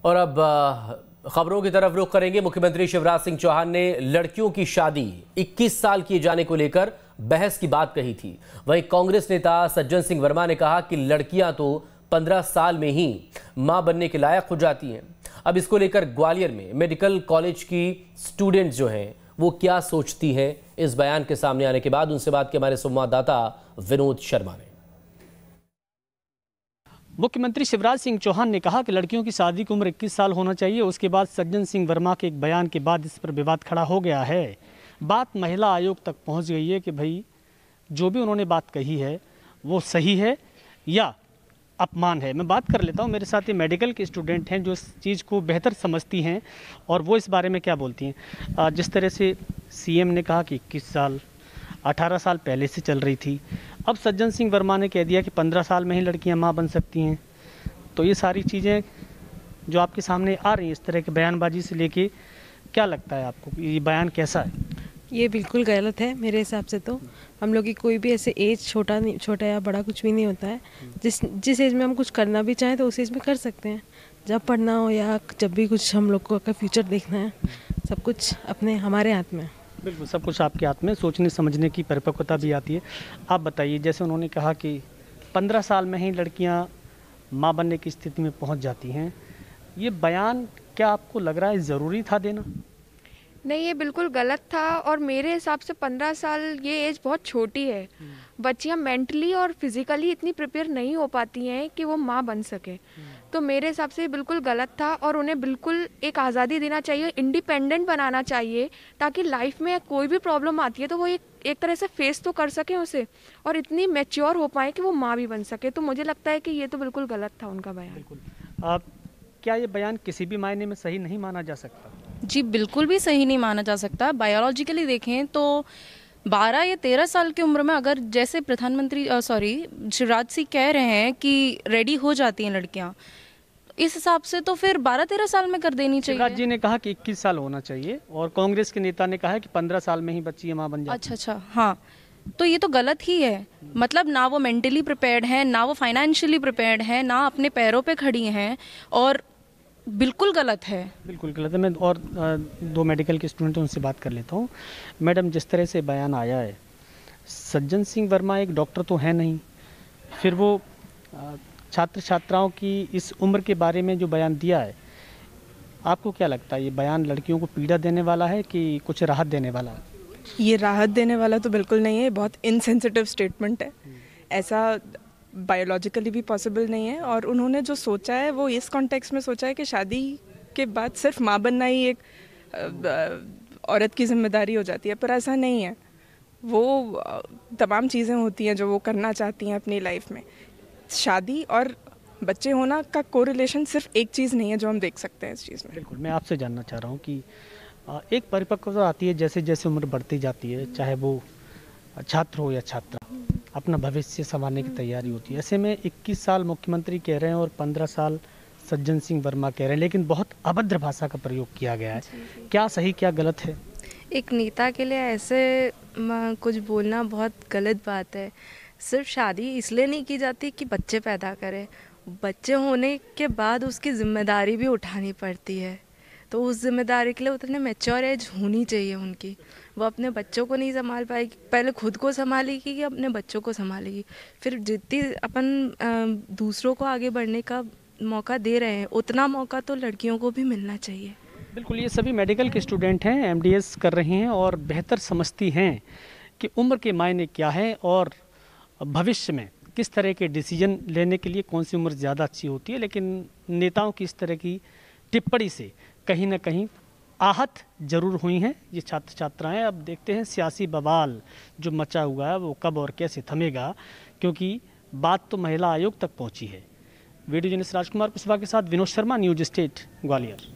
और अब खबरों की तरफ रुख करेंगे। मुख्यमंत्री शिवराज सिंह चौहान ने लड़कियों की शादी 21 साल किए जाने को लेकर बहस की बात कही थी। वहीं कांग्रेस नेता सज्जन सिंह वर्मा ने कहा कि लड़कियां तो 15 साल में ही मां बनने के लायक हो जाती हैं। अब इसको लेकर ग्वालियर में मेडिकल कॉलेज की स्टूडेंट्स जो हैं वो क्या सोचती हैं, इस बयान के सामने आने के बाद उनसे बात की हमारे संवाददाता विनोद शर्मा ने। मुख्यमंत्री शिवराज सिंह चौहान ने कहा कि लड़कियों की शादी की उम्र 21 साल होना चाहिए। उसके बाद सज्जन सिंह वर्मा के एक बयान के बाद इस पर विवाद खड़ा हो गया है। बात महिला आयोग तक पहुंच गई है कि भाई जो भी उन्होंने बात कही है वो सही है या अपमान है। मैं बात कर लेता हूं, मेरे साथ ये मेडिकल के स्टूडेंट हैं जो इस चीज़ को बेहतर समझती हैं और वो इस बारे में क्या बोलती हैं। जिस तरह से सीएम ने कहा कि 21 साल 18 साल पहले से चल रही थी, अब सज्जन सिंह वर्मा ने कह दिया कि 15 साल में ही लड़कियां मां बन सकती हैं। तो ये सारी चीज़ें जो आपके सामने आ रही हैं इस तरह के बयानबाजी से लेके, क्या लगता है आपको ये बयान कैसा है? ये बिल्कुल गलत है मेरे हिसाब से। तो हम लोग की कोई भी ऐसे एज छोटा या बड़ा कुछ भी नहीं होता है। जिस एज में हम कुछ करना भी चाहें तो उस एज में कर सकते हैं। जब पढ़ना हो या जब भी कुछ हम लोग को का फ्यूचर देखना है, सब कुछ हमारे हाथ में। बिल्कुल, सब कुछ आपके हाथ में, सोचने समझने की परिपक्वता भी आती है। आप बताइए, जैसे उन्होंने कहा कि 15 साल में ही लड़कियां मां बनने की स्थिति में पहुंच जाती हैं, ये बयान क्या आपको लग रहा है ज़रूरी था देना? नहीं, ये बिल्कुल गलत था और मेरे हिसाब से 15 साल ये एज बहुत छोटी है। बच्चियां मेंटली और फिजिकली इतनी प्रिपेयर नहीं हो पाती हैं कि वो माँ बन सके। तो मेरे हिसाब से ये बिल्कुल गलत था और उन्हें बिल्कुल एक आज़ादी देना चाहिए, इंडिपेंडेंट बनाना चाहिए, ताकि लाइफ में कोई भी प्रॉब्लम आती है तो वो एक तरह से फेस तो कर सकें उसे और इतनी मैच्योर हो पाए कि वो माँ भी बन सके। तो मुझे लगता है कि ये तो बिल्कुल गलत था उनका बयान। बिल्कुल। क्या ये बयान किसी भी मायने में सही नहीं माना जा सकता? जी, बिल्कुल भी सही नहीं माना जा सकता। बायोलॉजिकली देखें तो 12 या 13 साल की उम्र में अगर जैसे प्रधानमंत्री शिवराज सिंह कह रहे हैं कि रेडी हो जाती हैं लड़कियां, इस हिसाब से तो फिर 12-13 साल में कर देनी चाहिए। शिवराज जी ने कहा कि 21 साल होना चाहिए और कांग्रेस के नेता ने कहा है कि 15 साल में ही बच्ची मां बन जाती है। अच्छा, हाँ, तो ये तो गलत ही है। मतलब ना वो मेंटली प्रिपेयर्ड हैं, ना वो फाइनेंशियली प्रिपेयर्ड हैं, ना अपने पैरों पे खड़ी हैं और बिल्कुल गलत है। बिल्कुल गलत है। मैं और 2 मेडिकल के स्टूडेंट उनसे बात कर लेता हूँ। मैडम, जिस तरह से बयान आया है, सज्जन सिंह वर्मा एक डॉक्टर तो है नहीं, फिर वो छात्र छात्राओं की इस उम्र के बारे में जो बयान दिया है, आपको क्या लगता है ये बयान लड़कियों को पीड़ा देने वाला है कि कुछ राहत देने वाला है? ये राहत देने वाला तो बिल्कुल नहीं है, बहुत इनसेंसिटिव स्टेटमेंट है। ऐसा बायोलॉजिकली भी पॉसिबल नहीं है और उन्होंने जो सोचा है वो इस कॉन्टेक्स्ट में सोचा है कि शादी के बाद सिर्फ माँ बनना ही एक औरत की जिम्मेदारी हो जाती है, पर ऐसा नहीं है। वो तमाम चीज़ें होती हैं जो वो करना चाहती हैं अपनी लाइफ में। शादी और बच्चे होना का कोरिलेशन सिर्फ एक चीज़ नहीं है जो हम देख सकते हैं इस चीज़ में। बिल्कुल, मैं आपसे जानना चाह रहा हूँ कि एक परिपक्वता आती है जैसे जैसे उम्र बढ़ती जाती है, चाहे वो छात्र हो या छात्रा, अपना भविष्य संवारने की तैयारी होती है। ऐसे में 21 साल मुख्यमंत्री कह रहे हैं और 15 साल सज्जन सिंह वर्मा कह रहे हैं, लेकिन बहुत अभद्र भाषा का प्रयोग किया गया है। क्या सही क्या गलत है? एक नेता के लिए ऐसे कुछ बोलना बहुत गलत बात है। सिर्फ शादी इसलिए नहीं की जाती कि बच्चे पैदा करें, बच्चे होने के बाद उसकी जिम्मेदारी भी उठानी पड़ती है। तो उस जिम्मेदारी के लिए उतने मैच्योर एज होनी चाहिए उनकी। वो अपने बच्चों को नहीं संभाल पाएगी, पहले खुद को संभालेगी कि अपने बच्चों को संभालेगी। फिर जितनी अपन दूसरों को आगे बढ़ने का मौका दे रहे हैं, उतना मौका तो लड़कियों को भी मिलना चाहिए। बिल्कुल, ये सभी मेडिकल के स्टूडेंट हैं, एमडीएस कर रही हैं और बेहतर समझती हैं कि उम्र के मायने क्या है और भविष्य में किस तरह के डिसीजन लेने के लिए कौन सी उम्र ज़्यादा अच्छी होती है। लेकिन नेताओं की इस तरह की टिप्पणी से कहीं ना कहीं आहत जरूर हुई हैं ये छात्र छात्राएं। अब देखते हैं सियासी बवाल जो मचा हुआ है वो कब और कैसे थमेगा, क्योंकि बात तो महिला आयोग तक पहुंची है। वीडियो जर्नलिस्ट राजकुमार कुशवाहा के साथ विनोद शर्मा, न्यूज स्टेट, ग्वालियर।